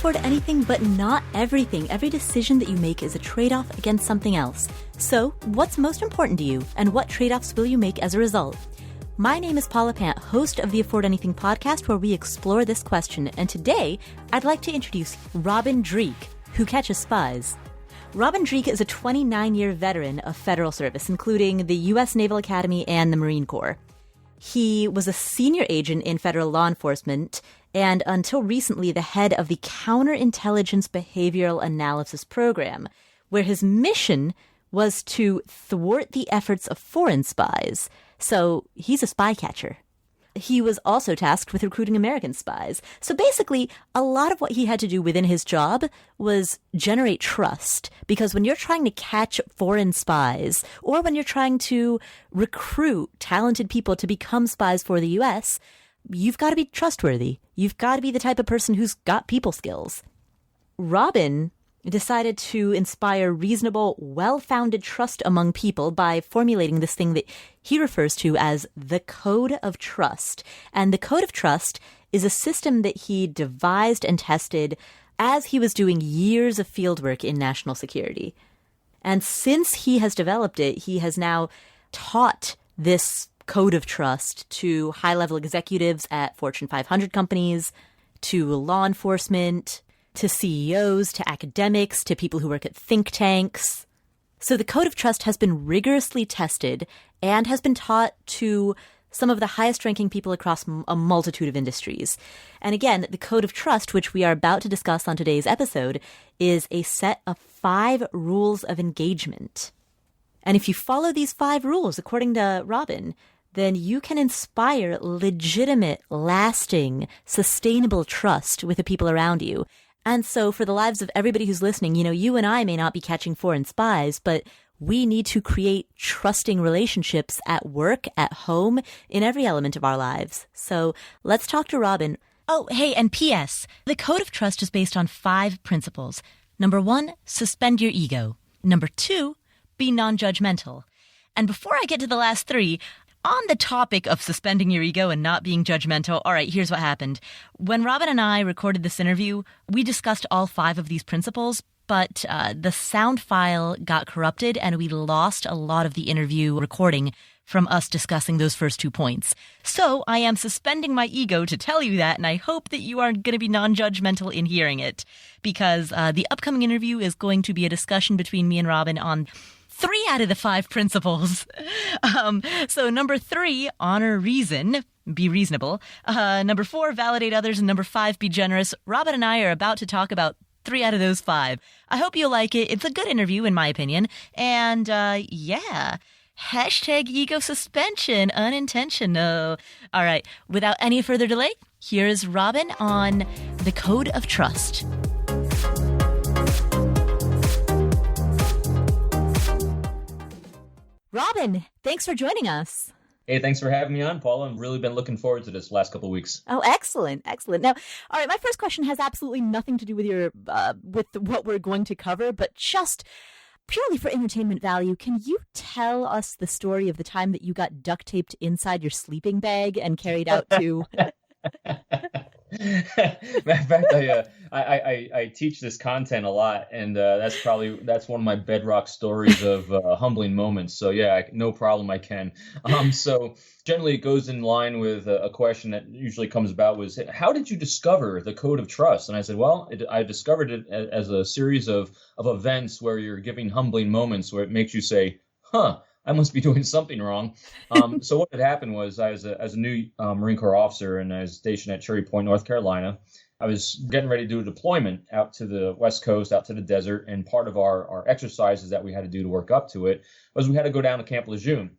afford anything, but not everything. Every decision that you make is a trade-off against something else. So, what's most important to you, and what trade-offs will you make as a result? My name is Paula Pant, host of the Afford Anything podcast, where we explore this question. And today, I'd like to introduce Robyn Dreeke, who catches spies. Robyn Dreeke is a 29-year veteran of federal service, including the U.S. Naval Academy and the Marine Corps. He was a senior agent in federal law enforcement and, until recently, the head of the Counterintelligence Behavioral Analysis Program, where his mission was to thwart the efforts of foreign spies. So he's a spy catcher. He was also tasked with recruiting American spies. So basically, a lot of what he had to do within his job was generate trust. Because when you're trying to catch foreign spies, or when you're trying to recruit talented people to become spies for the U.S., you've got to be trustworthy. You've got to be the type of person who's got people skills. Robyn decided to inspire reasonable, well-founded trust among people by formulating this thing that he refers to as the Code of Trust. And the Code of Trust is a system that he devised and tested as he was doing years of fieldwork in national security. And since he has developed it, he has now taught this Code of Trust to high-level executives at Fortune 500 companies, to law enforcement, to CEOs, to academics, to people who work at think tanks. So the Code of Trust has been rigorously tested and has been taught to some of the highest-ranking people across a multitude of industries. And again, the Code of Trust, which we are about to discuss on today's episode, is a set of 5 rules of engagement. And if you follow these 5 rules, according to Robyn, then you can inspire legitimate, lasting, sustainable trust with the people around you. And so for the lives of everybody who's listening, you and I may not be catching foreign spies, but we need to create trusting relationships at work, at home, in every element of our lives. So let's talk to Robyn. Oh, hey, and P.S. The Code of Trust is based on 5 principles. Number 1, suspend your ego. Number 2, be non-judgmental. And before I get to the last 3, on the topic of suspending your ego and not being judgmental, all right, here's what happened. When Robyn and I recorded this interview, we discussed all 5 of these principles, but the sound file got corrupted and we lost a lot of the interview recording from us discussing those first 2 points. So I am suspending my ego to tell you that, and I hope that you are going to be non-judgmental in hearing it, because the upcoming interview is going to be a discussion between me and Robyn on 3 out of the 5 principles. So number 3, honor reason, be reasonable. Number 4, validate others. And number 5, be generous. Robyn and I are about to talk about 3 out of those 5. I hope you'll like it. It's a good interview, in my opinion. And yeah, hashtag ego suspension, unintentional. All right, without any further delay, here is Robyn on the Code of Trust. Robyn, thanks for joining us. Hey, thanks for having me on, Paula. I've really been looking forward to this last couple of weeks. Oh, excellent, excellent. Now, all right, my first question has absolutely nothing to do with with what we're going to cover, but just purely for entertainment value, can you tell us the story of the time that you got duct taped inside your sleeping bag and carried out to... Matter of fact, I teach this content a lot, and that's one of my bedrock stories of humbling moments. So yeah, no problem, I can. So generally, it goes in line with a question that usually comes about was, how did you discover the Code of Trust? And I said, well, I discovered it as a series of events where you're giving humbling moments where it makes you say, huh, I must be doing something wrong. So what had happened was I was as a new Marine Corps officer, and I was stationed at Cherry Point, North Carolina. I was getting ready to do a deployment out to the West Coast, out to the desert. And part of our exercises that we had to do to work up to it was we had to go down to Camp Lejeune.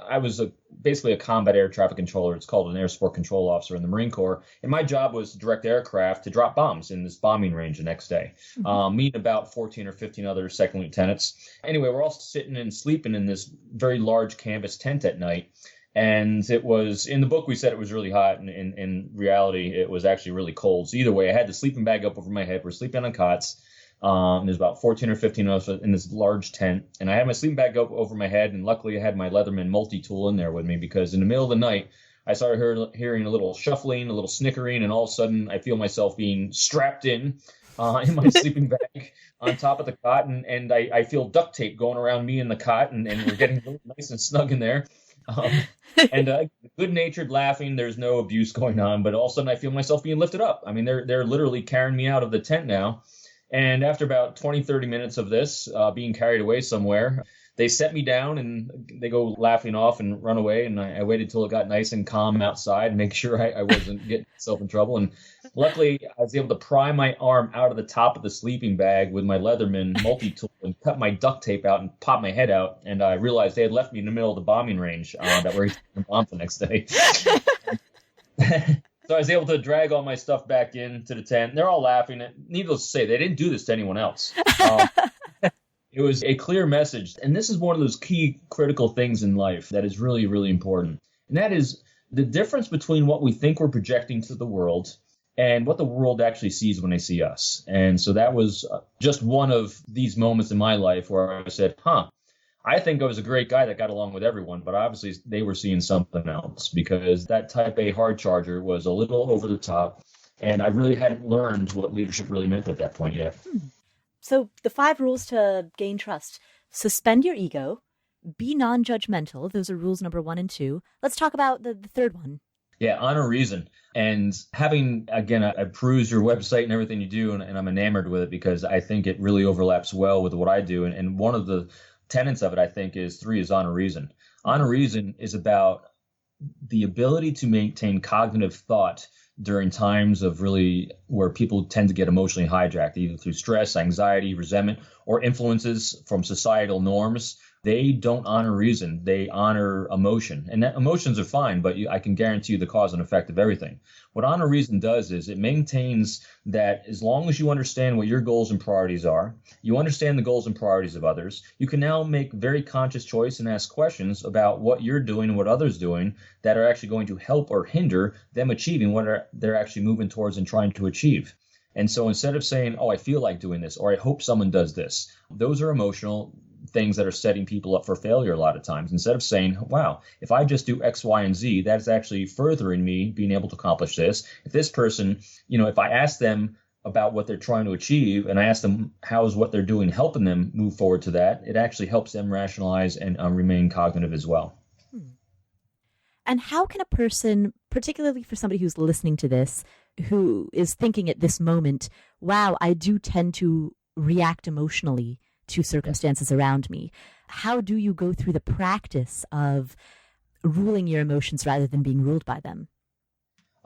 I was basically a combat air traffic controller. It's called an air support control officer in the Marine Corps. And my job was to direct aircraft to drop bombs in this bombing range the next day. Me and about 14 or 15 other second lieutenants. Anyway, we're all sitting and sleeping in this very large canvas tent at night. And it was, in the book, we said it was really hot. And in reality, it was actually really cold. So either way, I had the sleeping bag up over my head. We're sleeping on cots. And there's about 14 or 15 of us in this large tent. And I had my sleeping bag up over my head. And luckily, I had my Leatherman multi-tool in there with me, because in the middle of the night, I started hearing a little shuffling, a little snickering, and all of a sudden I feel myself being strapped in my sleeping bag on top of the cot, and I feel duct tape going around me and the cot, and we're getting really nice and snug in there. Um, and good-natured laughing. There's no abuse going on, but all of a sudden I feel myself being lifted up. I mean, they're literally carrying me out of the tent now. And after about 20, 30 minutes of this, being carried away somewhere, they set me down and they go laughing off and run away. And I waited till it got nice and calm outside and make sure I wasn't getting myself in trouble. And luckily, I was able to pry my arm out of the top of the sleeping bag with my Leatherman multi-tool and cut my duct tape out and pop my head out. And I realized they had left me in the middle of the bombing range that were taking bomb the next day. So I was able to drag all my stuff back into the tent. They're all laughing. Needless to say, they didn't do this to anyone else. It was a clear message. And this is one of those key critical things in life that is really, really important. And that is the difference between what we think we're projecting to the world and what the world actually sees when they see us. And so that was just one of these moments in my life where I said, I think I was a great guy that got along with everyone, but obviously they were seeing something else because that type A hard charger was a little over the top. And I really hadn't learned what leadership really meant at that point yet. So the 5 rules to gain trust: suspend your ego, be non-judgmental. Those are rules number 1 and 2. Let's talk about the third one. Yeah, honor reason. And having, again, I peruse your website and everything you do, and I'm enamored with it because I think it really overlaps well with what I do. And one of the tenets of it, I think, is 3 is honor reason. Honor reason is about the ability to maintain cognitive thought during times of really where people tend to get emotionally hijacked, either through stress, anxiety, resentment, or influences from societal norms. They don't honor reason. They honor emotion. And that emotions are fine, but I can guarantee you the cause and effect of everything. What honor reason does is it maintains that as long as you understand what your goals and priorities are, you understand the goals and priorities of others, you can now make very conscious choice and ask questions about what you're doing and what others doing that are actually going to help or hinder them achieving what they're actually moving towards and trying to achieve. And so instead of saying, I feel like doing this, or I hope someone does this, those are emotional things that are setting people up for failure a lot of times. Instead of saying, wow, if I just do X, Y, and Z, that's actually furthering me being able to accomplish this. If this person, if I ask them about what they're trying to achieve and I ask them how is what they're doing helping them move forward to that, it actually helps them rationalize and remain cognitive as well. And how can a person, particularly for somebody who's listening to this, who is thinking at this moment, wow, I do tend to react emotionally to circumstances around me. How do you go through the practice of ruling your emotions rather than being ruled by them?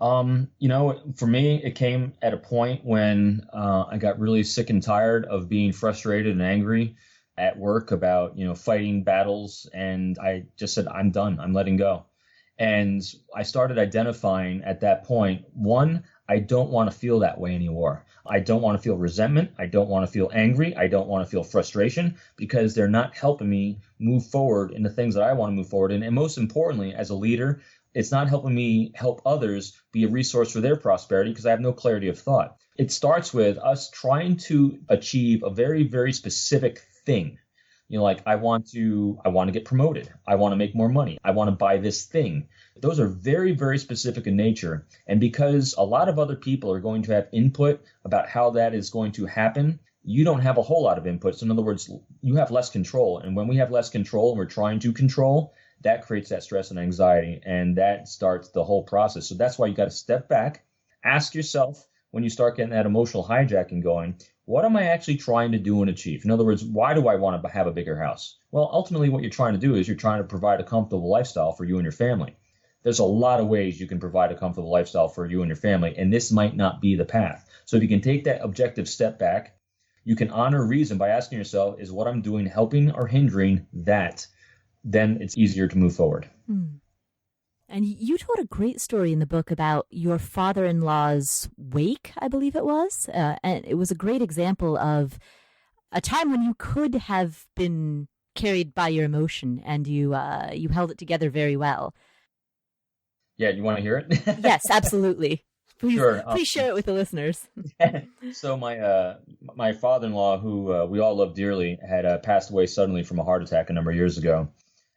For me, it came at a point when I got really sick and tired of being frustrated and angry at work about, fighting battles. And I just said, I'm done. I'm letting go. And I started identifying at that point, 1, I don't want to feel that way anymore. I don't want to feel resentment. I don't want to feel angry. I don't want to feel frustration because they're not helping me move forward in the things that I want to move forward in. And most importantly, as a leader, it's not helping me help others be a resource for their prosperity because I have no clarity of thought. It starts with us trying to achieve a very, very specific thing. Like I want to get promoted. I want to make more money. I want to buy this thing. Those are very, very specific in nature. And because a lot of other people are going to have input about how that is going to happen, you don't have a whole lot of input. So in other words, you have less control. And when we have less control and we're trying to control, that creates that stress and anxiety. And that starts the whole process. So that's why you got to step back, ask yourself when you start getting that emotional hijacking going, what am I actually trying to do and achieve? In other words, why do I want to have a bigger house? Well, ultimately what you're trying to do is you're trying to provide a comfortable lifestyle for you and your family. There's a lot of ways you can provide a comfortable lifestyle for you and your family, and this might not be the path. So if you can take that objective step back, you can honor reason by asking yourself, is what I'm doing helping or hindering that? Then it's easier to move forward. And you told a great story in the book about your father-in-law's wake, I believe it was. And it was a great example of a time when you could have been carried by your emotion and you held it together very well. Yeah, you want to hear it? Yes, absolutely. Please, sure. Please share it with the listeners. So my father-in-law, who we all love dearly, had passed away suddenly from a heart attack a number of years ago.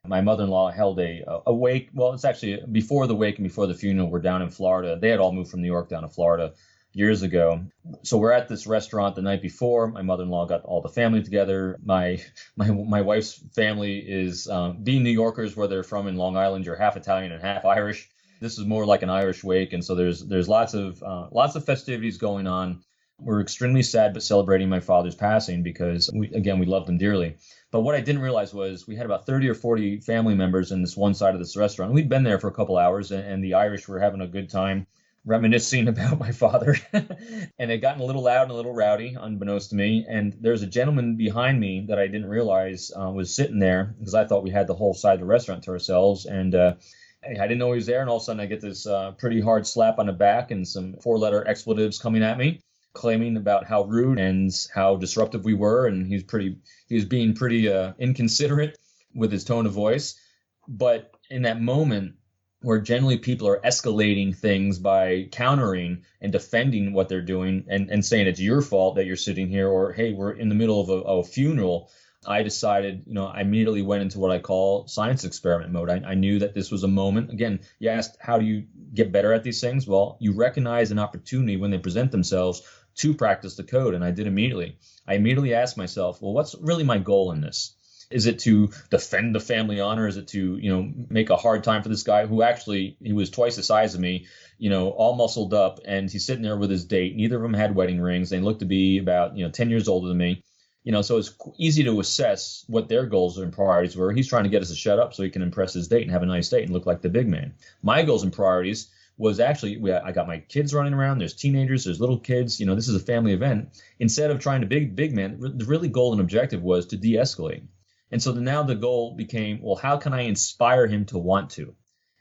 My mother-in-law held a wake. Well, it's actually before the wake and before the funeral. We're down in Florida. They had all moved from New York down to Florida years ago. So we're at this restaurant the night before. My mother-in-law got all the family together. My wife's family is being New Yorkers, where they're from in Long Island. You're half Italian and half Irish. This is more like an Irish wake, and so there's lots of festivities going on. We're extremely sad, but celebrating my father's passing because we loved him dearly. But what I didn't realize was we had about 30 or 40 family members in this one side of this restaurant. We'd been there for a couple hours, and the Irish were having a good time reminiscing about my father. And it gotten a little loud and a little rowdy, unbeknownst to me. And there's a gentleman behind me that I didn't realize was sitting there because I thought we had the whole side of the restaurant to ourselves. And I didn't know he was there. And all of a sudden I get this pretty hard slap on the back and some 4-letter expletives coming at me, claiming about how rude and how disruptive we were. And he was being pretty inconsiderate with his tone of voice. But in that moment, where generally people are escalating things by countering and defending what they're doing and saying it's your fault that you're sitting here, or, hey, we're in the middle of a funeral, I decided, I immediately went into what I call science experiment mode. I knew that this was a moment. Again, you asked, how do you get better at these things? Well, you recognize an opportunity when they present themselves to practice the code, and I did immediately. I immediately asked myself, well, what's really my goal in this? Is it to defend the family honor? Is it to, make a hard time for this guy who actually, he was twice the size of me, all muscled up, and he's sitting there with his date. Neither of them had wedding rings. They looked to be about, 10 years older than me. So it's easy to assess what their goals and priorities were. He's trying to get us to shut up so he can impress his date and have a nice date and look like the big man. My goals and priorities was actually, I got my kids running around. There's teenagers, there's little kids. This is a family event. Instead of trying to big man, the really goal and objective was to de-escalate. And so now the goal became, well, how can I inspire him to want to?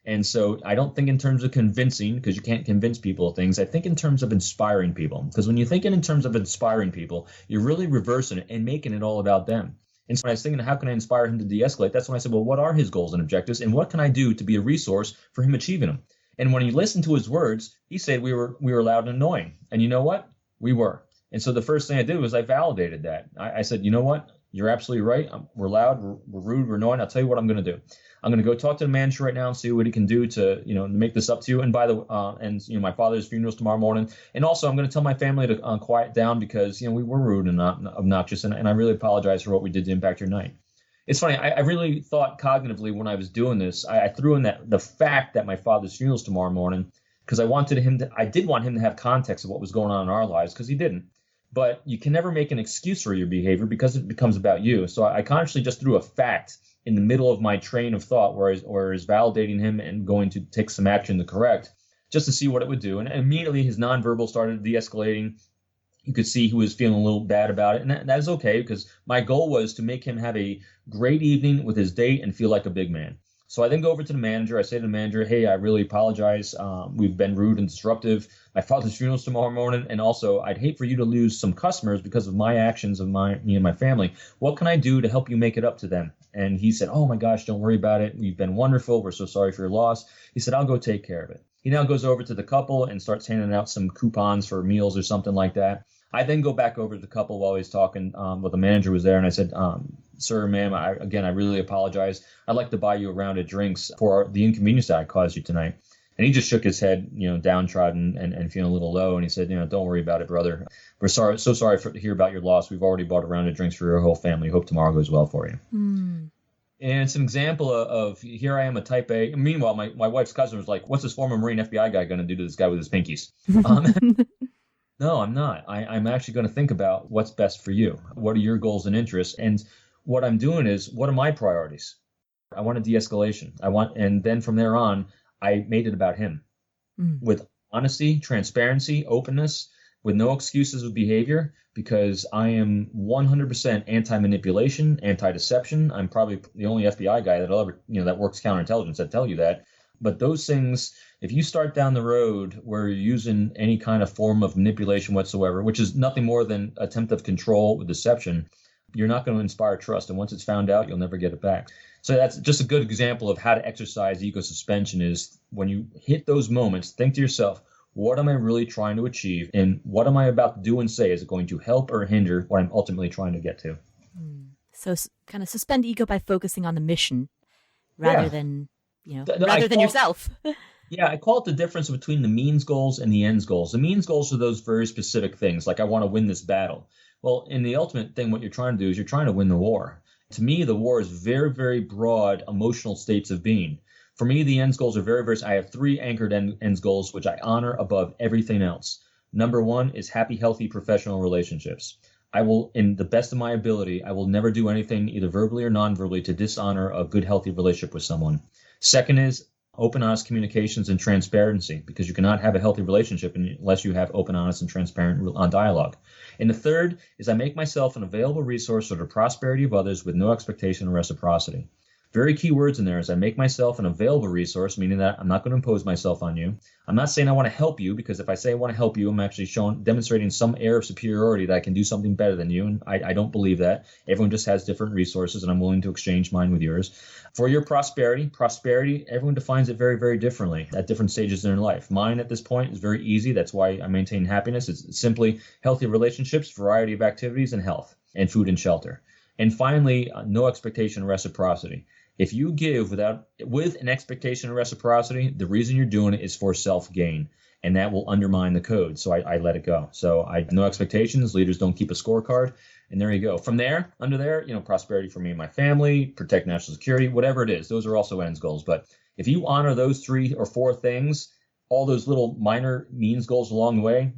And so I don't think in terms of convincing, because you can't convince people of things. I think in terms of inspiring people, because when you think in terms of inspiring people, you're really reversing it and making it all about them. And so when I was thinking, how can I inspire him to de-escalate? That's when I said, well, what are his goals and objectives? And what can I do to be a resource for him achieving them? And when you listen to his words, he said we were loud and annoying. And you know what? We were. And so the first thing I did was I validated that. I said, you know what? You're absolutely right. We're loud, we're rude, we're annoying. I'll tell you what I'm going to do. I'm going to go talk to the manager right now and see what he can do to, make this up to you. And my father's funeral's tomorrow morning. And also I'm going to tell my family to quiet down because, we were rude and not obnoxious. And I really apologize for what we did to impact your night. It's funny. I really thought cognitively when I was doing this, I threw in the fact that my father's funeral's tomorrow morning because I did want him to have context of what was going on in our lives because he didn't. But you can never make an excuse for your behavior because it becomes about you. So I consciously just threw a fact in the middle of my train of thought where I was validating him and going to take some action to correct just to see what it would do. And immediately his nonverbal started de-escalating. You could see he was feeling a little bad about it. And that is okay because my goal was to make him have a great evening with his date and feel like a big man. So I then go over to the manager. I say to the manager, hey, I really apologize. We've been rude and disruptive. My father's funeral's tomorrow morning. And also, I'd hate for you to lose some customers because of my actions of me and my family. What can I do to help you make it up to them? And he said, oh, my gosh, don't worry about it. You've been wonderful. We're so sorry for your loss. He said, I'll go take care of it. He now goes over to the couple and starts handing out some coupons for meals or something like that. I then go back over to the couple while he's talking, but the manager was there, and I said, sir, ma'am, I really apologize. I'd like to buy you a round of drinks for the inconvenience that I caused you tonight. And he just shook his head, downtrodden and feeling a little low. And he said, don't worry about it, brother. We're so sorry to hear about your loss. We've already bought a round of drinks for your whole family. Hope tomorrow goes well for you. Mm. And it's an example of here I am, a type A. Meanwhile, my wife's cousin was like, what's this former Marine FBI guy going to do to this guy with his pinkies? No, I'm not. I'm actually going to think about what's best for you. What are your goals and interests? And what I'm doing is, what are my priorities? I want a de-escalation. And then from there on, I made it about him with honesty, transparency, openness, with no excuses of behavior, because I am 100% anti-manipulation, anti-deception. I'm probably the only FBI guy that'll ever, that works counterintelligence that tell you that. But those things, if you start down the road where you're using any kind of form of manipulation whatsoever, which is nothing more than attempt of control with deception, you're not going to inspire trust. And once it's found out, you'll never get it back. So that's just a good example of how to exercise ego suspension is when you hit those moments, think to yourself, what am I really trying to achieve? And what am I about to do and say? Is it going to help or hinder what I'm ultimately trying to get to? So kind of suspend ego by focusing on the mission rather than, rather than yourself. Yeah, I call it the difference between the means goals and the ends goals. The means goals are those very specific things, like I want to win this battle. Well, in the ultimate thing, what you're trying to do is you're trying to win the war. To me, the war is very, very broad emotional states of being. For me, the ends goals are very, very, I have three anchored ends goals, which I honor above everything else. Number one is happy, healthy professional relationships. I will, in the best of my ability, I will never do anything either verbally or non-verbally to dishonor a good, healthy relationship with someone. Second is open, honest communications and transparency, because you cannot have a healthy relationship unless you have open, honest, and transparent dialogue. And the third is I make myself an available resource for the prosperity of others with no expectation of reciprocity. Very key words in there is I make myself an available resource, meaning that I'm not going to impose myself on you. I'm not saying I want to help you, because if I say I want to help you, I'm actually demonstrating some air of superiority that I can do something better than you. And I don't believe that. Everyone just has different resources, and I'm willing to exchange mine with yours. For your prosperity, everyone defines it very, very differently at different stages in their life. Mine at this point is very easy. That's why I maintain happiness. It's simply healthy relationships, variety of activities, and health, and food and shelter. And finally, no expectation of reciprocity. If you give with an expectation of reciprocity, the reason you're doing it is for self-gain, and that will undermine the code. So I let it go. So I no expectations. Leaders don't keep a scorecard, and there you go. From there, under there, prosperity for me and my family, protect national security, whatever it is. Those are also ends goals. But if you honor those 3 or 4 things, all those little minor means goals along the way,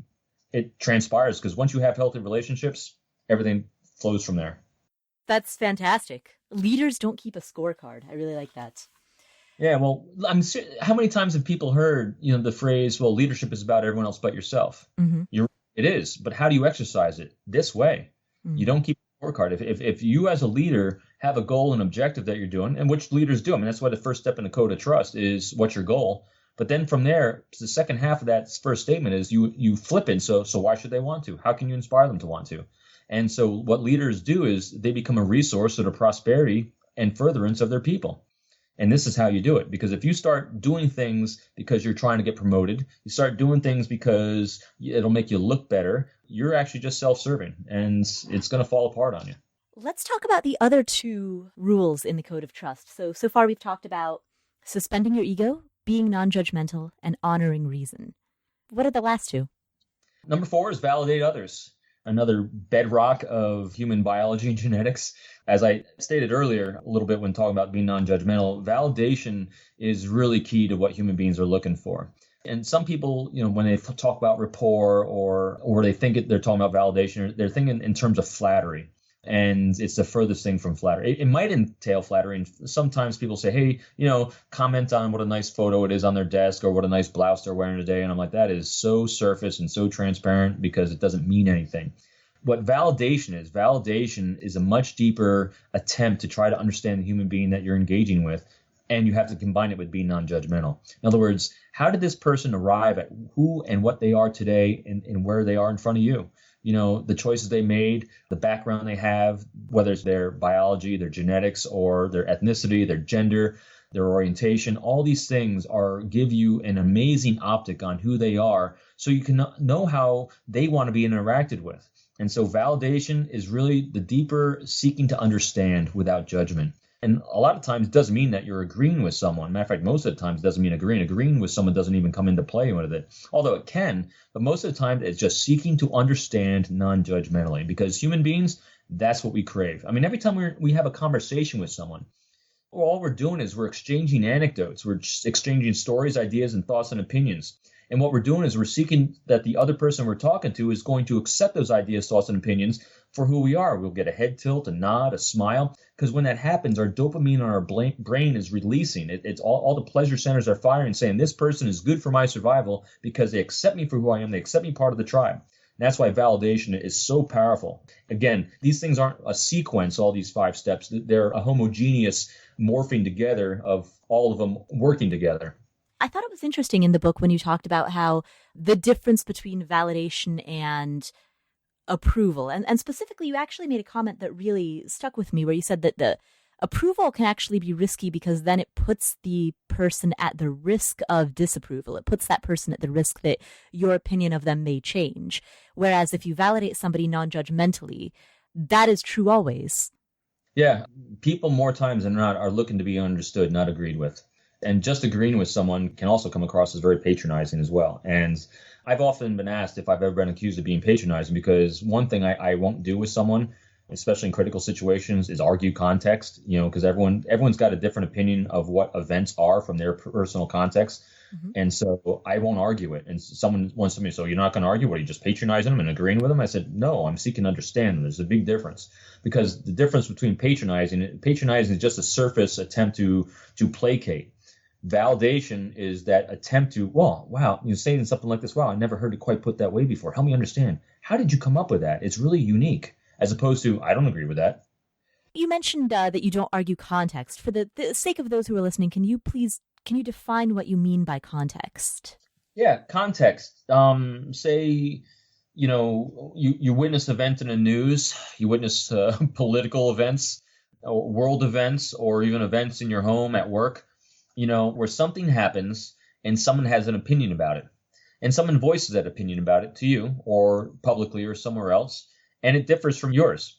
it transpires, because once you have healthy relationships, everything flows from there. That's fantastic. Leaders don't keep a scorecard. I really like that. Yeah, well, how many times have people heard, the phrase, well, leadership is about everyone else but yourself? Mm-hmm. It is, but how do you exercise it? This way. Mm-hmm. You don't keep a scorecard. If you as a leader have a goal and objective that you're doing, and which leaders do, that's why the first step in the code of trust is what's your goal. But then from there, the second half of that first statement is you flip it. So why should they want to? How can you inspire them to want to? And so what leaders do is they become a resource to the prosperity and furtherance of their people. And this is how you do it. Because if you start doing things because you're trying to get promoted, you start doing things because it'll make you look better, you're actually just self-serving, and it's going to fall apart on you. Let's talk about the other 2 rules in the Code of Trust. So far we've talked about suspending your ego, being non-judgmental, and honoring reason. What are the last 2? Number 4 is validate others. Another bedrock of human biology and genetics. As I stated earlier a little bit when talking about being non-judgmental, validation is really key to what human beings are looking for. And some people, when they talk about rapport or they think they're talking about validation, they're thinking in terms of flattery. And it's the furthest thing from flattery. It might entail flattery. And sometimes people say, hey, comment on what a nice photo it is on their desk or what a nice blouse they're wearing today. And I'm like, that is so surface and so transparent because it doesn't mean anything. What validation is a much deeper attempt to try to understand the human being that you're engaging with. And you have to combine it with being non-judgmental. In other words, how did this person arrive at who and what they are today and where they are in front of you? The choices they made, the background they have, whether it's their biology, their genetics, or their ethnicity, their gender, their orientation, all these things give you an amazing optic on who they are so you can know how they want to be interacted with. And so validation is really the deeper seeking to understand without judgment. And a lot of times it doesn't mean that you're agreeing with someone. Matter of fact, most of the times it doesn't mean agreeing. Agreeing with someone doesn't even come into play with it, although it can. But most of the time it's just seeking to understand non-judgmentally, because human beings, that's what we crave. Every time we have a conversation with someone, all we're doing is we're exchanging anecdotes. We're exchanging stories, ideas, and thoughts and opinions. And what we're doing is we're seeking that the other person we're talking to is going to accept those ideas, thoughts, and opinions for who we are. We'll get a head tilt, a nod, a smile, because when that happens, our dopamine on our brain is releasing. It's all the pleasure centers are firing, saying this person is good for my survival because they accept me for who I am. They accept me part of the tribe. And that's why validation is so powerful. Again, these things aren't a sequence, all these 5 steps. They're a homogeneous morphing together of all of them working together. I thought it was interesting in the book when you talked about how the difference between validation and approval. And specifically, you actually made a comment that really stuck with me where you said that the approval can actually be risky because then it puts the person at the risk of disapproval. It puts that person at the risk that your opinion of them may change. Whereas if you validate somebody non-judgmentally, that is true always. Yeah, people more times than not are looking to be understood, not agreed with. And just agreeing with someone can also come across as very patronizing as well. And I've often been asked if I've ever been accused of being patronizing, because one thing I won't do with someone, especially in critical situations, is argue context, because everyone's got a different opinion of what events are from their personal context. And so I won't argue it. And someone wants to me, so you're not going to argue? What, are you just patronizing them and agreeing with them? I said, no, I'm seeking to understand them. There's a big difference, because the difference between patronizing is just a surface attempt to placate. Validation is that attempt to, well, wow, you're saying something like this. Wow, I never heard it quite put that way before. Help me understand. How did you come up with that? It's really unique, as opposed to, I don't agree with that. You mentioned that you don't argue context. For the sake of those who are listening, can you define what you mean by context? Yeah, context. Say, you witness an event in the news, you witness political events, or world events, or even events in your home, at work, where something happens and someone has an opinion about it. And someone voices that opinion about it to you, or publicly, or somewhere else, and it differs from yours.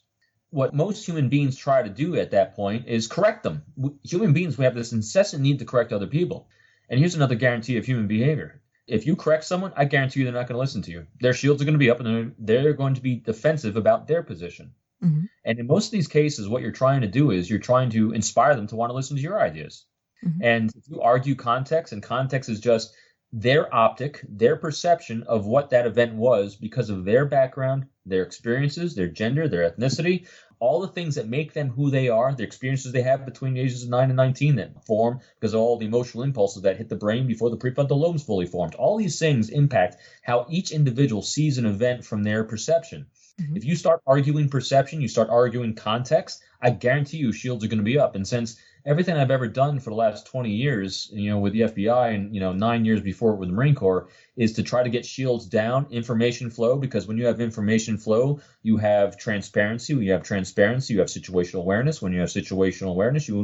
What most human beings try to do at that point is correct them. Human beings, we have this incessant need to correct other people. And here's another guarantee of human behavior. If you correct someone, I guarantee you they're not going to listen to you. Their shields are going to be up, and they're going to be defensive about their position. Mm-hmm. And in most of these cases, what you're trying to do is you're trying to inspire them to want to listen to your ideas. Mm-hmm. And if you argue context, and context is just their optic, their perception of what that event was because of their background, their experiences, their gender, their ethnicity, all the things that make them who they are, the experiences they have between the ages of 9 and 19 that form because of all the emotional impulses that hit the brain before the prefrontal lobe is fully formed. All these things impact how each individual sees an event from their perception. Mm-hmm. If you start arguing perception, you start arguing context, I guarantee you shields are going to be up. And since everything I've ever done for the last 20 years, with the FBI and, 9 years before with the Marine Corps, is to try to get shields down, information flow, because when you have information flow, you have transparency. When you have transparency, you have situational awareness. When you have situational awareness, you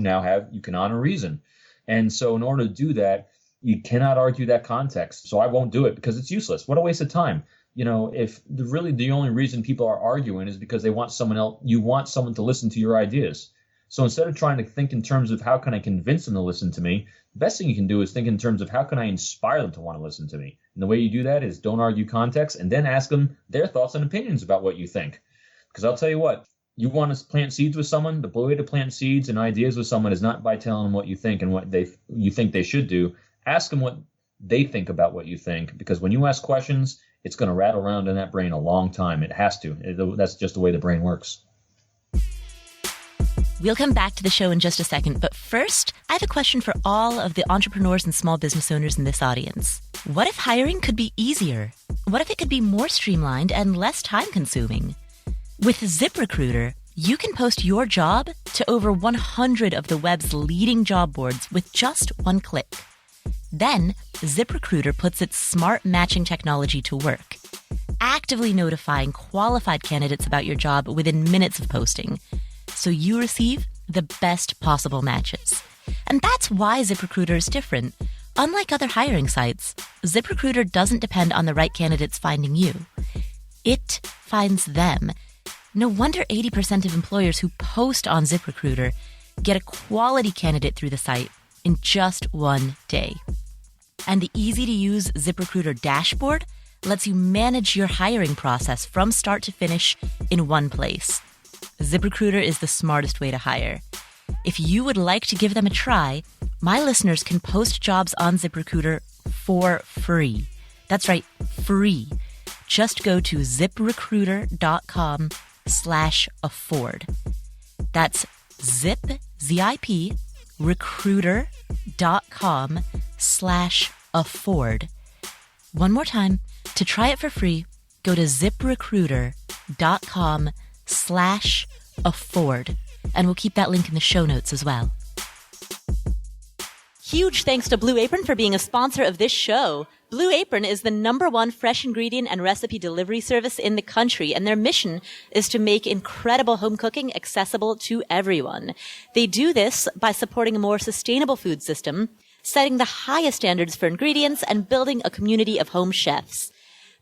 can honor reason. And so in order to do that, you cannot argue that context. So I won't do it because it's useless. What a waste of time. If really the only reason people are arguing is because you want someone to listen to your ideas. So instead of trying to think in terms of how can I convince them to listen to me, the best thing you can do is think in terms of how can I inspire them to want to listen to me. And the way you do that is don't argue context, and then ask them their thoughts and opinions about what you think. Because I'll tell you what, you want to plant seeds with someone, the way to plant seeds and ideas with someone is not by telling them what you think and what you think they should do. Ask them what they think about what you think, because when you ask questions, it's going to rattle around in that brain a long time. It has to. That's just the way the brain works. We'll come back to the show in just a second, but first, I have a question for all of the entrepreneurs and small business owners in this audience. What if hiring could be easier? What if it could be more streamlined and less time-consuming? With ZipRecruiter, you can post your job to over 100 of the web's leading job boards with just one click. Then, ZipRecruiter puts its smart matching technology to work, actively notifying qualified candidates about your job within minutes of posting, so you receive the best possible matches. And that's why ZipRecruiter is different. Unlike other hiring sites, ZipRecruiter doesn't depend on the right candidates finding you. It finds them. No wonder 80% of employers who post on ZipRecruiter get a quality candidate through the site in just one day. And the easy-to-use ZipRecruiter dashboard lets you manage your hiring process from start to finish in one place. ZipRecruiter is the smartest way to hire. If you would like to give them a try, my listeners can post jobs on ZipRecruiter for free. That's right, free. Just go to ziprecruiter.com/afford. That's ZIP, recruiter.com/afford. One more time, to try it for free, go to ziprecruiter.com/afford, and we'll keep that link in the show notes as well. Huge thanks to Blue Apron for being a sponsor of this show. Blue Apron is the #1 fresh ingredient and recipe delivery service in the country, and their mission is to make incredible home cooking accessible to everyone. They do this by supporting a more sustainable food system, setting the highest standards for ingredients, and building a community of home chefs.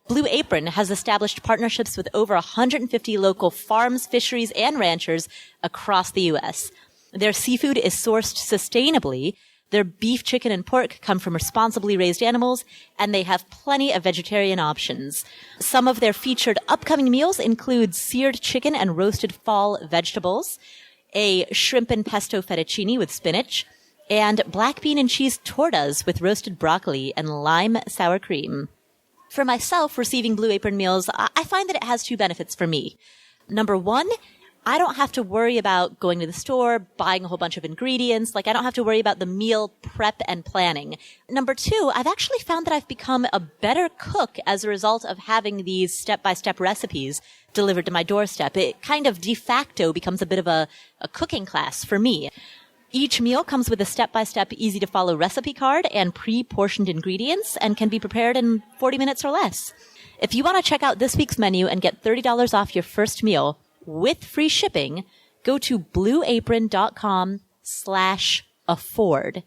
Blue Apron has established partnerships with over 150 local farms, fisheries, and ranchers across the U.S. Their seafood is sourced sustainably. Their beef, chicken, and pork come from responsibly raised animals, and they have plenty of vegetarian options. Some of their featured upcoming meals include seared chicken and roasted fall vegetables, a shrimp and pesto fettuccine with spinach, and black bean and cheese tortas with roasted broccoli and lime sour cream. For myself, receiving Blue Apron meals, I find that it has two benefits for me. Number one, I don't have to worry about going to the store, buying a whole bunch of ingredients. I don't have to worry about the meal prep and planning. Number two, I've actually found that I've become a better cook as a result of having these step-by-step recipes delivered to my doorstep. It kind of de facto becomes a bit of a cooking class for me. Each meal comes with a step-by-step, easy-to-follow recipe card and pre-portioned ingredients and can be prepared in 40 minutes or less. If you want to check out this week's menu and get $30 off your first meal, with free shipping, go to blueapron.com/afford.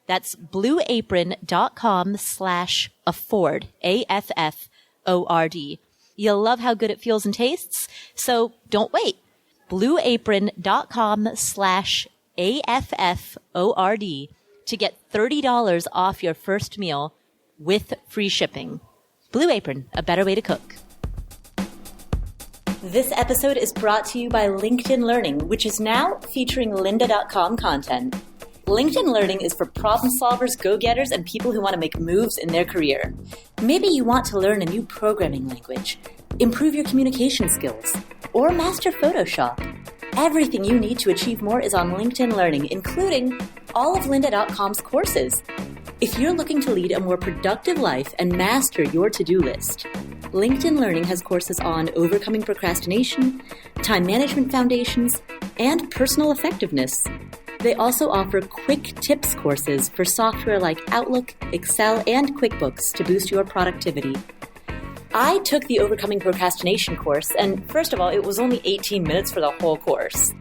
That's blueapron.com/afford, AFFORD. You'll love how good it feels and tastes, so don't wait. blueapron.com/AFFORD to get $30 off your first meal with free shipping. Blue Apron, a better way to cook. This episode is brought to you by LinkedIn Learning, which is now featuring lynda.com content. LinkedIn Learning is for problem solvers, go-getters, and people who want to make moves in their career. Maybe you want to learn a new programming language, improve your communication skills, or master Photoshop. Everything you need to achieve more is on LinkedIn Learning, including all of lynda.com's courses. If you're looking to lead a more productive life and master your to-do list, LinkedIn Learning has courses on overcoming procrastination, time management foundations, and personal effectiveness. They also offer quick tips courses for software like Outlook, Excel, and QuickBooks to boost your productivity. I took the Overcoming Procrastination course, and first of all, it was only 18 minutes for the whole course.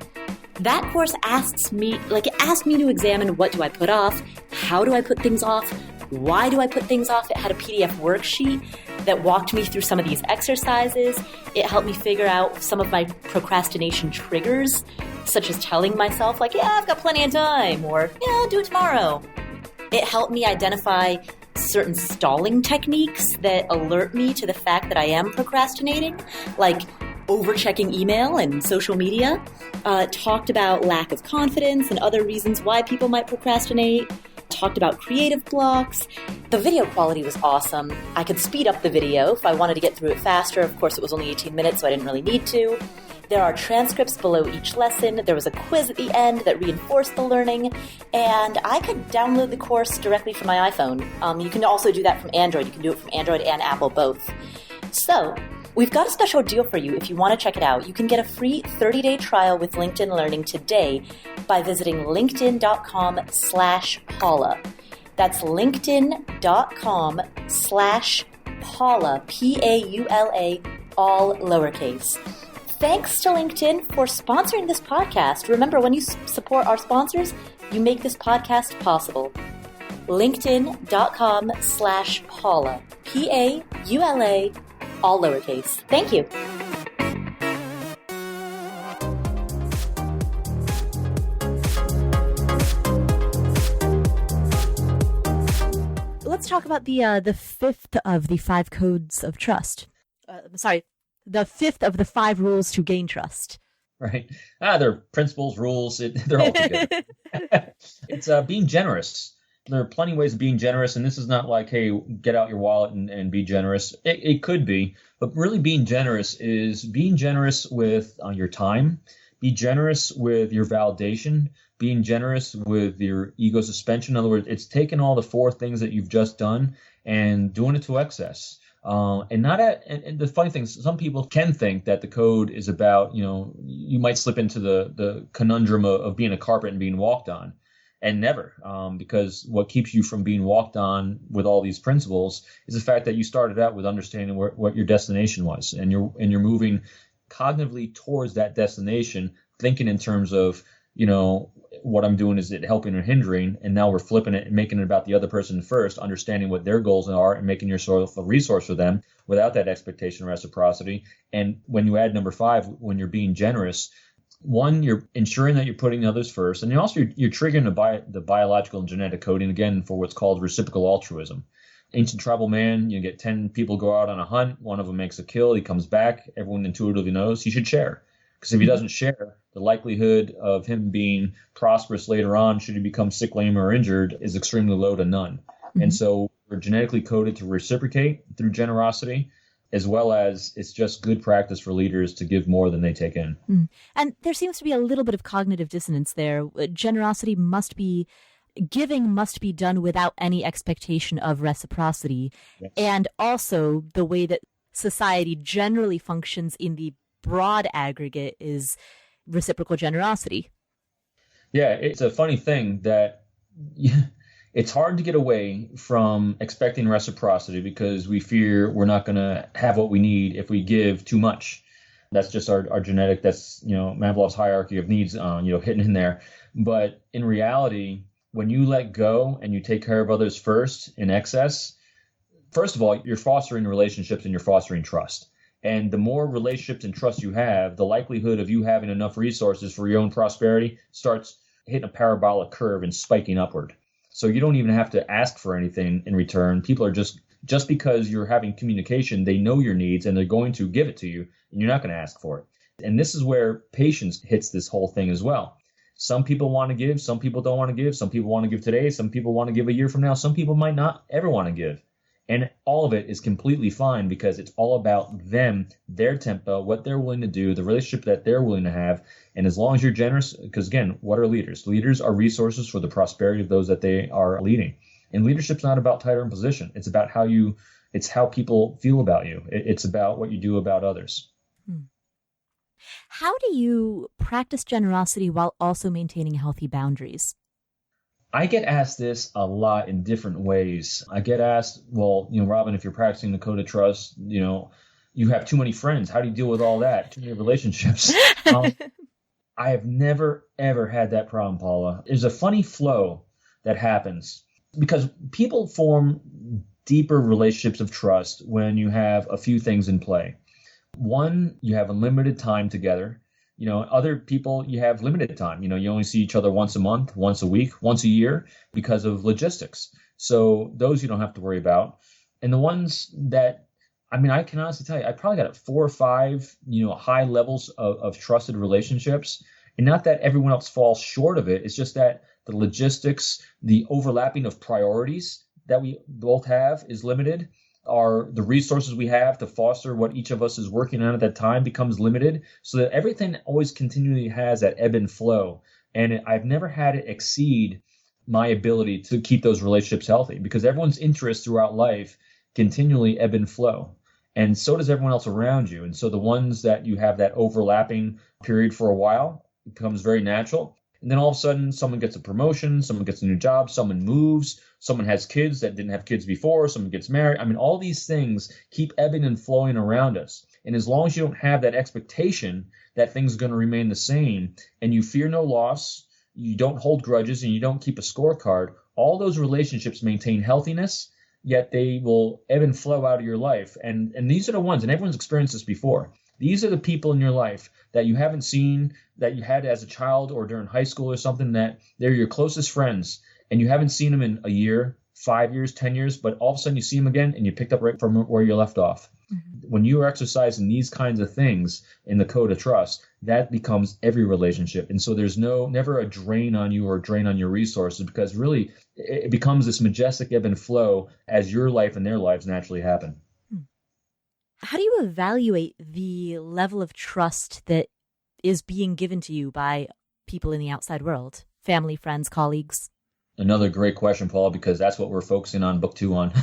That course asked me to examine what do I put off, how do I put things off, why do I put things off. It had a PDF worksheet that walked me through some of these exercises. It helped me figure out some of my procrastination triggers, such as telling myself, I've got plenty of time, or, I'll do it tomorrow. It helped me identify certain stalling techniques that alert me to the fact that I am procrastinating, like over-checking email and social media. Talked about lack of confidence and other reasons why people might procrastinate. Talked about creative blocks. The video quality was awesome. I could speed up the video if I wanted to get through it faster. Of course, it was only 18 minutes, so I didn't really need to. There are transcripts below each lesson. There was a quiz at the end that reinforced the learning. And I could download the course directly from my iPhone. You can also do that from Android. You can do it from Android and Apple both. So, we've got a special deal for you if you want to check it out. You can get a free 30-day trial with LinkedIn Learning today by visiting linkedin.com/Paula. That's linkedin.com/Paula, Paula, all lowercase. Thanks to LinkedIn for sponsoring this podcast. Remember, when you support our sponsors, you make this podcast possible. LinkedIn.com/Paula, Paula, all lowercase. Thank you. Let's talk about the fifth of the 5 codes of trust. The fifth of the 5 rules to gain trust. Right. They're principles, rules. They're all together. It's being generous. There are plenty of ways of being generous, and this is not like, hey, get out your wallet and be generous. It could be, but really being generous is being generous with your time, be generous with your validation, being generous with your ego suspension. In other words, it's taking all the 4 things that you've just done and doing it to excess. And the funny thing is, some people can think that the code is about, you might slip into the conundrum of being a carpet and being walked on. And never, because what keeps you from being walked on with all these principles is the fact that you started out with understanding what your destination was, and you're moving cognitively towards that destination, thinking in terms of, what I'm doing is it helping or hindering, and now we're flipping it and making it about the other person first, understanding what their goals are and making yourself a resource for them without that expectation reciprocity. And when you add number 5, when you're being generous, one, you're ensuring that you're putting others first, and you're triggering the biological and genetic coding again for what's called reciprocal altruism. Ancient tribal man, you get 10 people go out on a hunt, one of them makes a kill, he comes back, everyone intuitively knows he should share. Because if he doesn't share, the likelihood of him being prosperous later on, should he become sick, lame, or injured, is extremely low to none. Mm-hmm. And so we're genetically coded to reciprocate through generosity, as well as it's just good practice for leaders to give more than they take in. Mm. And there seems to be a little bit of cognitive dissonance there. Giving must be done without any expectation of reciprocity. Yes. And also the way that society generally functions in the broad aggregate is reciprocal generosity. Yeah, it's a funny thing that it's hard to get away from expecting reciprocity because we fear we're not going to have what we need if we give too much. That's just our genetic, that's, Maslow's hierarchy of needs, hidden in there. But in reality, when you let go and you take care of others first in excess, first of all, you're fostering relationships and you're fostering trust. And the more relationships and trust you have, the likelihood of you having enough resources for your own prosperity starts hitting a parabolic curve and spiking upward. So you don't even have to ask for anything in return. People are just because you're having communication, they know your needs and they're going to give it to you, and you're not going to ask for it. And this is where patience hits this whole thing as well. Some people want to give, some people don't want to give, some people want to give today, some people want to give a year from now, some people might not ever want to give. And all of it is completely fine because it's all about them, their tempo, what they're willing to do, the relationship that they're willing to have. And as long as you're generous, because again, what are leaders? Leaders are resources for the prosperity of those that they are leading. And leadership's not about title and position. It's about it's how people feel about you. It's about what you do about others. How do you practice generosity while also maintaining healthy boundaries? I get asked this a lot in different ways. I get asked, well, Robyn, if you're practicing the code of trust, you have too many friends. How do you deal with all that? Too many relationships. I have never, ever had that problem, Paula. There's a funny flow that happens because people form deeper relationships of trust when you have a few things in play. One, you have unlimited time together. Other people, you have limited time. You only see each other once a month, once a week, once a year because of logistics. So those you don't have to worry about. And the ones that, I can honestly tell you, I probably got 4 or 5, high levels of trusted relationships. And not that everyone else falls short of it. It's just that the logistics, the overlapping of priorities that we both have is limited. The resources we have to foster what each of us is working on at that time becomes limited, so that everything always continually has that ebb and flow. And I've never had it exceed my ability to keep those relationships healthy because everyone's interests throughout life continually ebb and flow. And so does everyone else around you. And so the ones that you have that overlapping period for a while becomes very natural. And then all of a sudden, someone gets a promotion, someone gets a new job, someone moves, someone has kids that didn't have kids before, someone gets married. All these things keep ebbing and flowing around us. And as long as you don't have that expectation that things are going to remain the same, and you fear no loss, you don't hold grudges, and you don't keep a scorecard, all those relationships maintain healthiness, yet they will ebb and flow out of your life. And these are the ones, and everyone's experienced this before. These are the people in your life that you haven't seen, that you had as a child or during high school or something, that they're your closest friends, and you haven't seen them in a year, 5 years, 10 years, but all of a sudden you see them again and you picked up right from where you left off. Mm-hmm. When you are exercising these kinds of things in the code of trust, that becomes every relationship. And so there's never a drain on you or a drain on your resources, because really it becomes this majestic ebb and flow as your life and their lives naturally happen. How do you evaluate the level of trust that is being given to you by people in the outside world? Family, friends, colleagues? Another great question, Paul, because that's what we're focusing on book 2 on.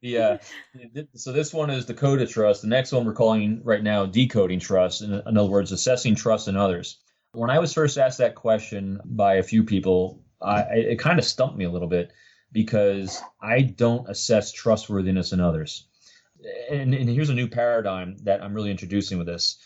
Yeah. So this one is the code of trust. The next one we're calling right now decoding trust. In other words, assessing trust in others. When I was first asked that question by a few people, it kind of stumped me a little bit because I don't assess trustworthiness in others. And here's a new paradigm that I'm really introducing with this.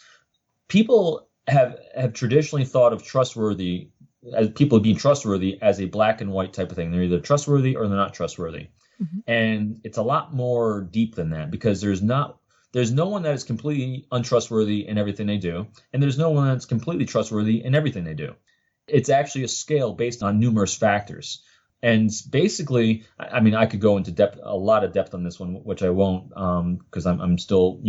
People have traditionally thought of trustworthy as people being trustworthy as a black and white type of thing. They're either trustworthy or they're not trustworthy. Mm-hmm. And it's a lot more deep than that, because there's no one that is completely untrustworthy in everything they do, and there's no one that's completely trustworthy in everything they do. It's actually a scale based on numerous factors. And basically, I mean, I could go into depth, a lot of depth on this one, which I won't, because I'm still,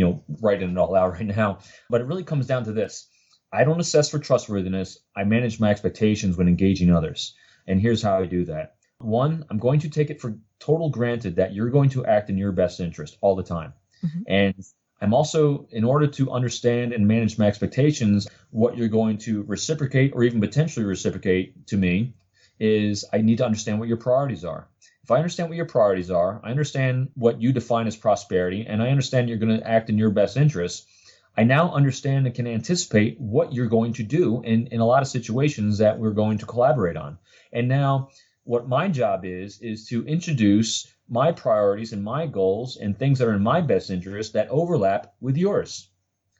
writing it all out right now. But it really comes down to this. I don't assess for trustworthiness. I manage my expectations when engaging others. And here's how I do that. One, I'm going to take it for total granted that you're going to act in your best interest all the time. Mm-hmm. And I'm also, in order to understand and manage my expectations, what you're going to reciprocate or even potentially reciprocate to me is I need to understand what your priorities are. If I understand what your priorities are, I understand what you define as prosperity, and I understand you're going to act in your best interest, I now understand and can anticipate what you're going to do in a lot of situations that we're going to collaborate on. And now what my job is to introduce my priorities and my goals and things that are in my best interest that overlap with yours.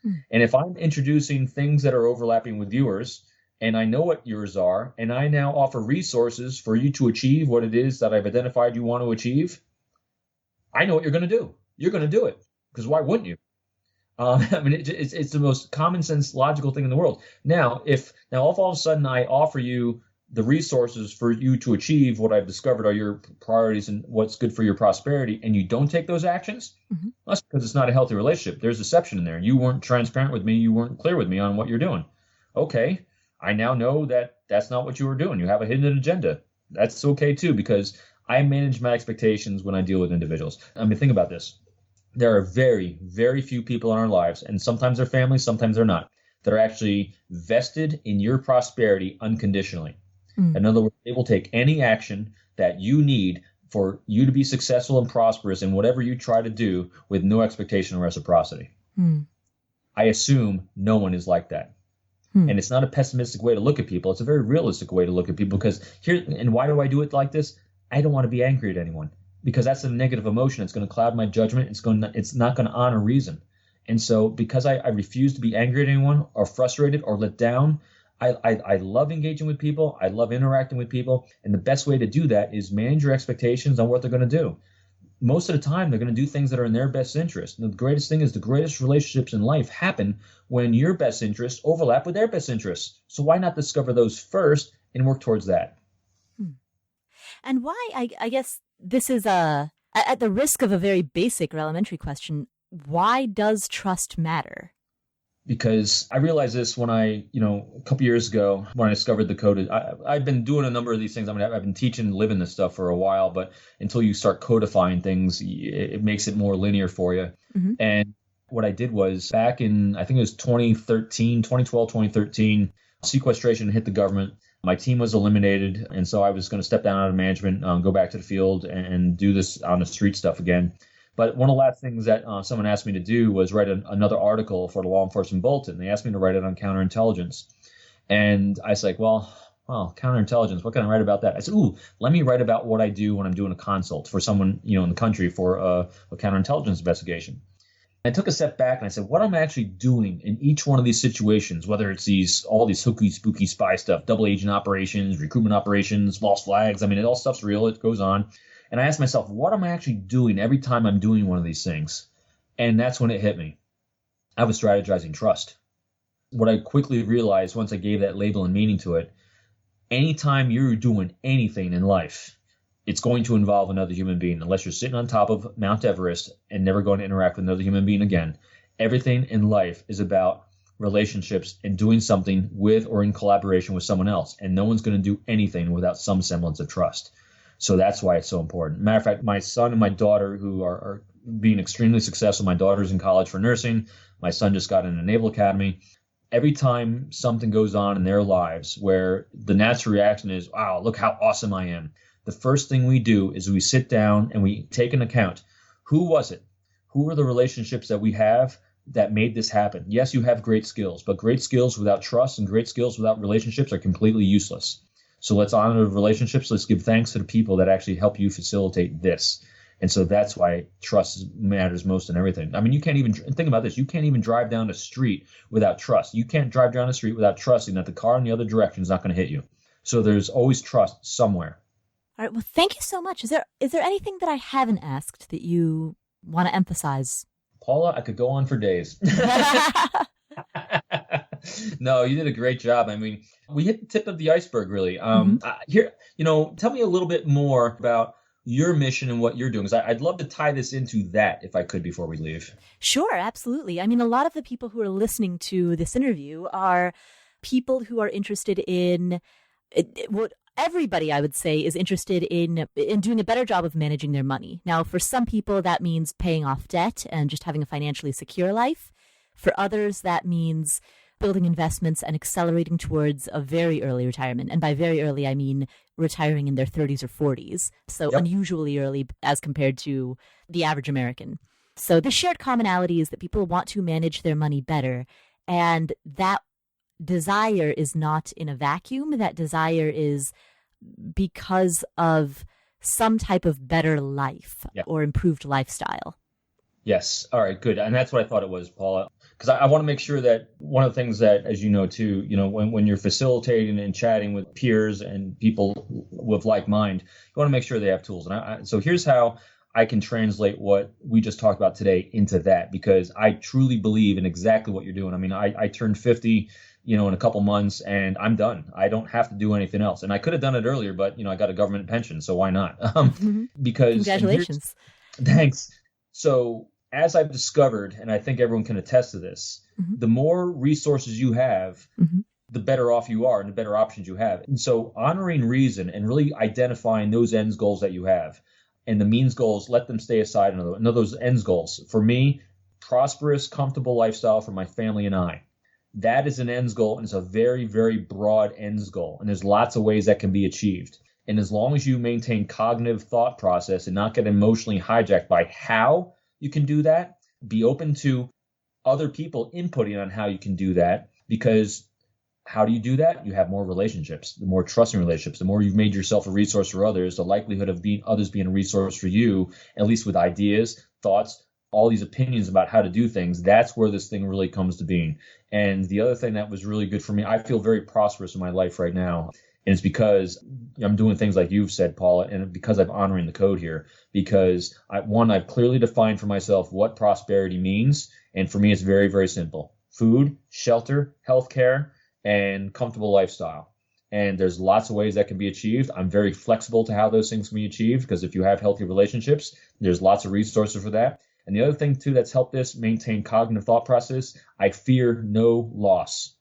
And if I'm introducing things that are overlapping with yours, and I know what yours are, and I now offer resources for you to achieve what it is that I've identified you want to achieve, I know what you're going to do. You're going to do it, because why wouldn't you? I mean, it's the most common sense, logical thing in the world. Now, if all of a sudden I offer you the resources for you to achieve what I've discovered are your priorities and what's good for your prosperity, and you don't take those actions, mm-hmm. That's because it's not a healthy relationship. There's deception in there. You weren't transparent with me. You weren't clear with me on what you're doing. Okay, I now know that that's not what you were doing. You have a hidden agenda. That's okay too, because I manage my expectations when I deal with individuals. I mean, think about this. There are very, very few people in our lives, and sometimes they're family, sometimes they're not, that are actually vested in your prosperity unconditionally. In other words, they will take any action that you need for you to be successful and prosperous in whatever you try to do with no expectation of reciprocity. I assume no one is like that. And it's not a pessimistic way to look at people. It's a very realistic way to look at people, because and why do I do it like this? I don't want to be angry at anyone, because that's a negative emotion. It's going to cloud my judgment. It's not going to honor reason. And so because I refuse to be angry at anyone or frustrated or let down, I love engaging with people. I love interacting with people. And the best way to do that is manage your expectations on what they're going to do. Most of the time, they're going to do things that are in their best interest. And the greatest thing is the greatest relationships in life happen when your best interests overlap with their best interests. So why not discover those first and work towards that? And why, I guess this is at the risk of a very basic or elementary question, why does trust matter? Because I realized this when a couple years ago, when I discovered the code. I've been doing a number of these things. I mean, I've been teaching and living this stuff for a while, but until you start codifying things, it makes it more linear for you. Mm-hmm. And what I did was back in, I think it was 2012, 2013, sequestration hit the government. My team was eliminated, and so I was going to step down out of management, go back to the field and do this on the street stuff again. But one of the last things that someone asked me to do was write another article for the Law Enforcement Bulletin. They asked me to write it on counterintelligence. And I was like, well, counterintelligence, what can I write about that? I said, let me write about what I do when I'm doing a consult for someone, in the country for a counterintelligence investigation. I took a step back and I said, what am I actually doing in each one of these situations, whether it's all these hooky, spooky spy stuff, double agent operations, recruitment operations, false flags. I mean, it all stuff's real. It goes on. And I asked myself, what am I actually doing every time I'm doing one of these things? And that's when it hit me. I was strategizing trust. What I quickly realized once I gave that label and meaning to it, anytime you're doing anything in life, it's going to involve another human being. Unless you're sitting on top of Mount Everest and never going to interact with another human being again. Everything in life is about relationships and doing something with or in collaboration with someone else. And no one's going to do anything without some semblance of trust. So that's why it's so important. Matter of fact, my son and my daughter, who are being extremely successful, my daughter's in college for nursing. My son just got in a Naval Academy. Every time something goes on in their lives where the natural reaction is, wow, look how awesome I am. The first thing we do is we sit down and we take an account. Who was it? Who were the relationships that we have that made this happen? Yes, you have great skills, but great skills without trust and great skills without relationships are completely useless. So let's honor the relationships. Let's give thanks to the people that actually help you facilitate this. And so that's why trust matters most in everything. I mean, you can't even think about this. You can't even drive down the street without trust. You can't drive down the street without trusting that the car in the other direction is not going to hit you. So there's always trust somewhere. All right. Well, thank you so much. Is there anything that I haven't asked that you want to emphasize? Paula, I could go on for days. No, you did a great job. I mean, we hit the tip of the iceberg, really. Here, tell me a little bit more about your mission and what you're doing, because I'd love to tie this into that if I could before we leave. Sure, absolutely. I mean, a lot of the people who are listening to this interview are people who are interested in what everybody, I would say, is interested in doing a better job of managing their money. Now, for some people, that means paying off debt and just having a financially secure life. For others, that means building investments and accelerating towards a very early retirement. And by very early, I mean retiring in their 30s or 40s. So unusually early as compared to the average American. So the shared commonality is that people want to manage their money better. And that desire is not in a vacuum. That desire is because of some type of better life or improved lifestyle. Yes. All right, good. And that's what I thought it was, Paula. Because I want to make sure that one of the things that, as you know, too, when you're facilitating and chatting with peers and people with like mind, you want to make sure they have tools. And so here's how I can translate what we just talked about today into that, because I truly believe in exactly what you're doing. I mean, I turned 50, in a couple months, and I'm done. I don't have to do anything else. And I could have done it earlier, but, I got a government pension, so why not? Because congratulations. Thanks. So as I've discovered, and I think everyone can attest to this, the more resources you have, the better off you are and the better options you have. And so honoring reason and really identifying those ends goals that you have and the means goals, let them stay aside. And those ends goals. For me, prosperous, comfortable lifestyle for my family and I. That is an ends goal, and it's a very, very broad ends goal. And there's lots of ways that can be achieved. And as long as you maintain cognitive thought process and not get emotionally hijacked by how you can do that, be open to other people inputting on how you can do that, because how do you do that? You have more relationships. The more trusting relationships, the more you've made yourself a resource for others, the likelihood of others being a resource for you, at least with ideas, thoughts, all these opinions about how to do things, that's where this thing really comes to being. And the other thing that was really good for me, I feel very prosperous in my life right now. And it's because I'm doing things like you've said, Paula, and because I'm honoring the code here, because I've clearly defined for myself what prosperity means. And for me, it's very, very simple. Food, shelter, healthcare, and comfortable lifestyle. And there's lots of ways that can be achieved. I'm very flexible to how those things can be achieved, because if you have healthy relationships, there's lots of resources for that. And the other thing, too, that's helped this maintain cognitive thought process, I fear no loss.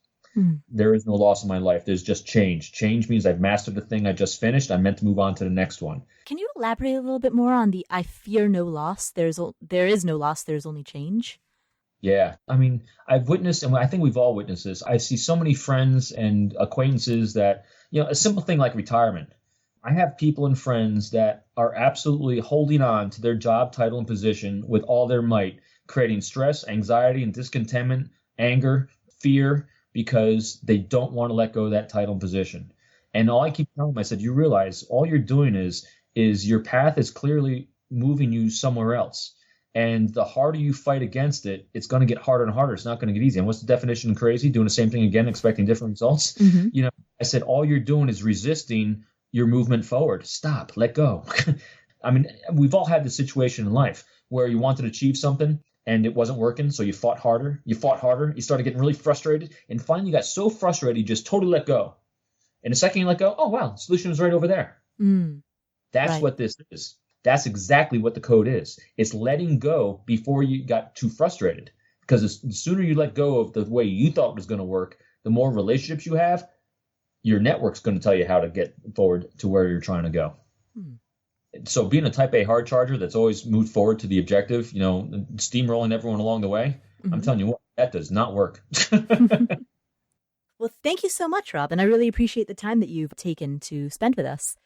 There is no loss in my life. There's just change. Change means I've mastered the thing I just finished. I'm meant to move on to the next one. Can you elaborate a little bit more on the I fear no loss? There is no loss. There's only change. Yeah. I mean, I've witnessed, and I think we've all witnessed this. I see so many friends and acquaintances that, a simple thing like retirement. I have people and friends that are absolutely holding on to their job title and position with all their might, creating stress, anxiety, and discontentment, anger, fear, because they don't want to let go of that title and position. And all I keep telling them, I said, you realize all you're doing is your path is clearly moving you somewhere else. And the harder you fight against it, it's going to get harder and harder. It's not going to get easy. And what's the definition of crazy? Doing the same thing again, expecting different results. I said, all you're doing is resisting your movement forward. Stop, let go. I mean, we've all had this situation in life where you wanted to achieve something and it wasn't working. So you fought harder. You started getting really frustrated. And finally you got so frustrated, you just totally let go. And the second you let go, oh, wow, the solution is right over there. That's right. What this is. That's exactly what the code is. It's letting go before you got too frustrated. Because the sooner you let go of the way you thought it was going to work, the more relationships you have, your network's going to tell you how to get forward to where you're trying to go. So being a type A hard charger that's always moved forward to the objective, steamrolling everyone along the way, I'm telling you what, that does not work. Well, thank you so much, Rob. And I really appreciate the time that you've taken to spend with us.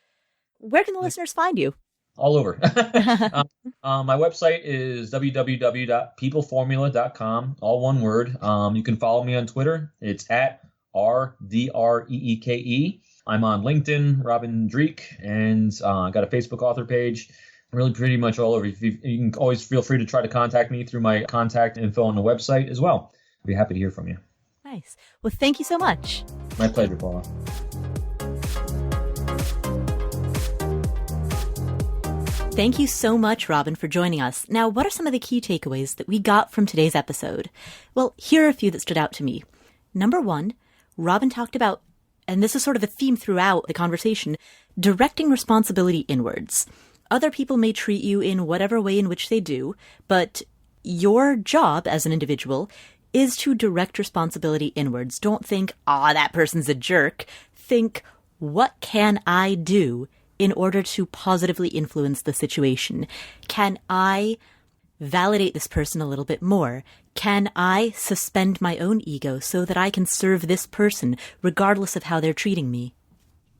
Where can the listeners find you? All over. My website is www.peopleformula.com, all one word. You can follow me on Twitter. It's at RDREEKE. I'm on LinkedIn, Robyn Dreeke, and I got a Facebook author page. really pretty much all over. You can always feel free to try to contact me through my contact info on the website as well. I'd be happy to hear from you. Nice. Well, thank you so much. My pleasure, Paula. Thank you so much, Robyn, for joining us. Now, what are some of the key takeaways that we got from today's episode? Well, here are a few that stood out to me. Number one, Robyn talked about, and this is sort of a theme throughout the conversation, directing responsibility inwards. Other people may treat you in whatever way in which they do, but your job as an individual is to direct responsibility inwards. Don't think, that person's a jerk. Think, what can I do in order to positively influence the situation? Can I validate this person a little bit more? Can I suspend my own ego so that I can serve this person regardless of how they're treating me?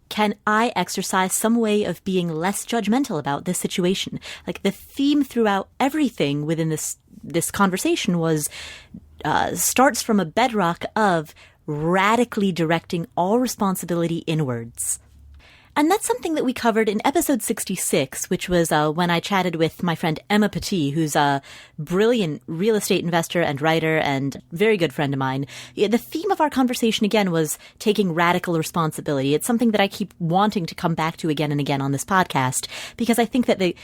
Can I exercise some way of being less judgmental about this situation? Like, the theme throughout everything within this conversation was starts from a bedrock of radically directing all responsibility inwards. And that's something that we covered in episode 66, which was when I chatted with my friend Emma Petit, who's a brilliant real estate investor and writer and very good friend of mine. The theme of our conversation, again, was taking radical responsibility. It's something that I keep wanting to come back to again and again on this podcast, because I think that the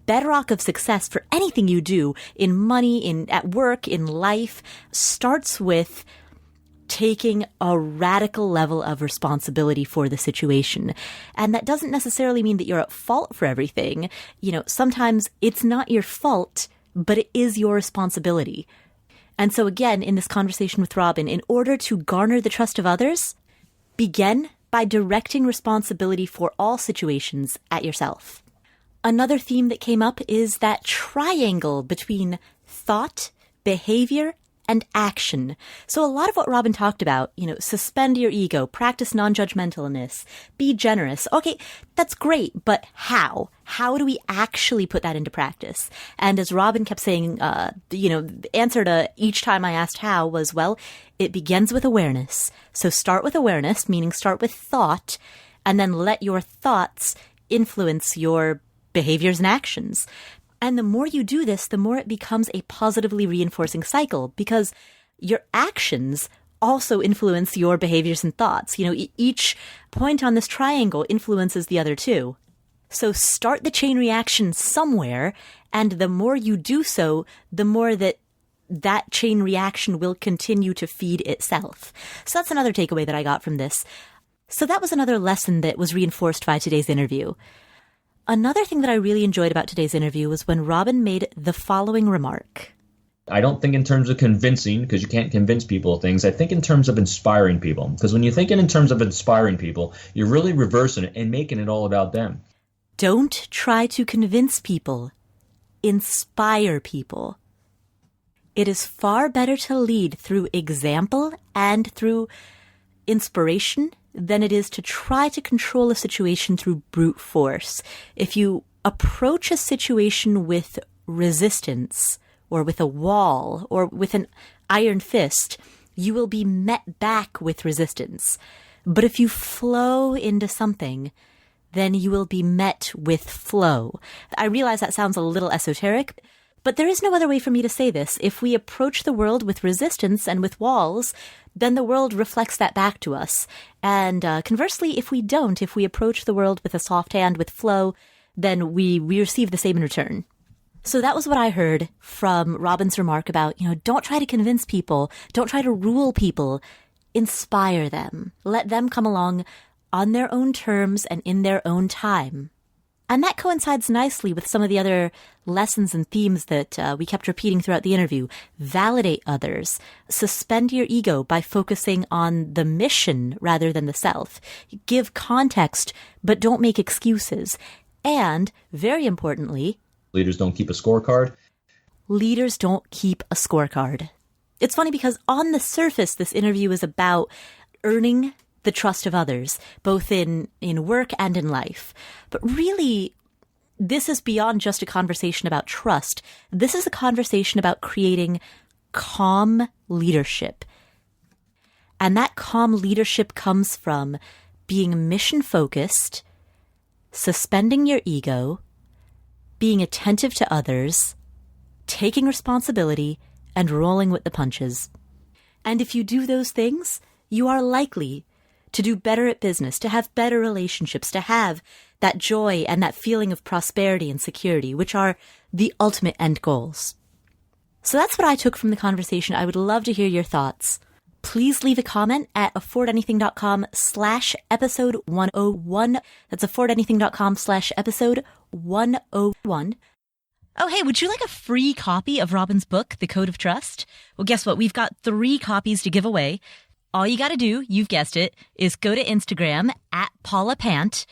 bedrock of success for anything you do in money, at work, in life, starts with taking a radical level of responsibility for the situation. And that doesn't necessarily mean that you're at fault for everything. Sometimes it's not your fault, but it is your responsibility. And so again, in this conversation with Robyn, in order to garner the trust of others, begin by directing responsibility for all situations at yourself. Another theme that came up is that triangle between thought, behavior, and action. So a lot of what Robyn talked about, suspend your ego, practice non-judgmentalness, be generous. Okay, that's great, but how? How do we actually put that into practice? And as Robyn kept saying, the answer to each time I asked how was, well, it begins with awareness. So start with awareness, meaning start with thought, and then let your thoughts influence your behaviors and actions. And the more you do this, the more it becomes a positively reinforcing cycle, because your actions also influence your behaviors and thoughts. Each point on this triangle influences the other two. So start the chain reaction somewhere, and the more you do so, the more that chain reaction will continue to feed itself. So that's another takeaway that I got from this. So that was another lesson that was reinforced by today's interview. Another thing that I really enjoyed about today's interview was when Robyn made the following remark. I don't think in terms of convincing, because you can't convince people of things. I think in terms of inspiring people. Because when you're thinking in terms of inspiring people, you're really reversing it and making it all about them. Don't try to convince people. Inspire people. It is far better to lead through example and through inspiration than it is to try to control a situation through brute force. If you approach a situation with resistance, or with a wall, or with an iron fist, you will be met back with resistance. But if you flow into something, then you will be met with flow. I realize that sounds a little esoteric, but there is no other way for me to say this. If we approach the world with resistance and with walls, then the world reflects that back to us. And conversely, if we don't, if we approach the world with a soft hand, with flow, then we receive the same in return. So that was what I heard from Robyn's remark about, don't try to convince people, don't try to rule people, inspire them. Let them come along on their own terms and in their own time. And that coincides nicely with some of the other lessons and themes that we kept repeating throughout the interview. Validate others. Suspend your ego by focusing on the mission rather than the self. Give context, but don't make excuses. And, very importantly, leaders don't keep a scorecard. Leaders don't keep a scorecard. It's funny because on the surface, this interview is about earning the trust of others, both in work and in life. But really, this is beyond just a conversation about trust. This is a conversation about creating calm leadership. And that calm leadership comes from being mission-focused, suspending your ego, being attentive to others, taking responsibility, and rolling with the punches. And if you do those things, you are likely to do better at business, to have better relationships, to have that joy and that feeling of prosperity and security, which are the ultimate end goals. So that's what I took from the conversation. I would love to hear your thoughts. Please leave a comment at affordanything.com/episode 101. That's affordanything.com/episode 101. Oh, hey, would you like a free copy of Robyn's book, The Code of Trust? Well, guess what? We've got 3 copies to give away. All you got to do, you've guessed it, is go to Instagram at Paula Pant.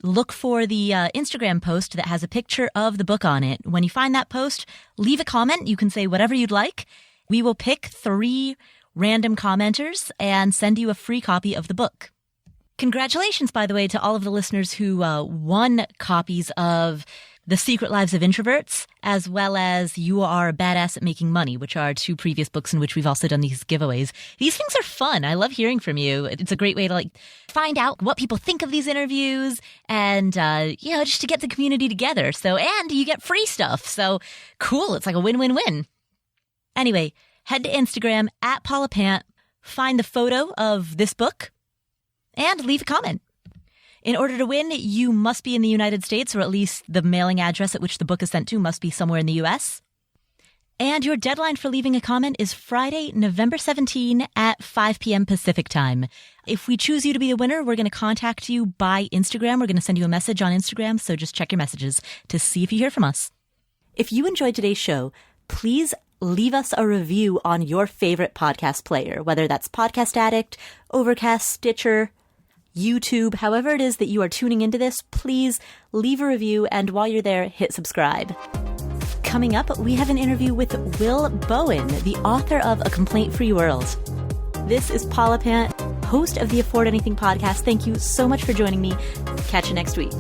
Look for the Instagram post that has a picture of the book on it. When you find that post, leave a comment. You can say whatever you'd like. We will pick 3 random commenters and send you a free copy of the book. Congratulations, by the way, to all of the listeners who won copies of The Secret Lives of Introverts, as well as You Are a Badass at Making Money, which are 2 previous books in which we've also done these giveaways. These things are fun. I love hearing from you. It's a great way to find out what people think of these interviews and, just to get the community together. And you get free stuff. So cool. It's like a win-win-win. Anyway, head to Instagram at Paula Pant, find the photo of this book, and leave a comment. In order to win, you must be in the United States, or at least the mailing address at which the book is sent to must be somewhere in the U.S. And your deadline for leaving a comment is Friday, November 17 at 5 p.m. Pacific time. If we choose you to be the winner, we're going to contact you by Instagram. We're going to send you a message on Instagram, so just check your messages to see if you hear from us. If you enjoyed today's show, please leave us a review on your favorite podcast player, whether that's Podcast Addict, Overcast, Stitcher, YouTube, however it is that you are tuning into this, please leave a review, and while you're there, hit subscribe. Coming up, we have an interview with Bill Bowen, the author of A Complaint-Free World. This is Paula Pant, host of the Afford Anything podcast. Thank you so much for joining me. Catch you next week.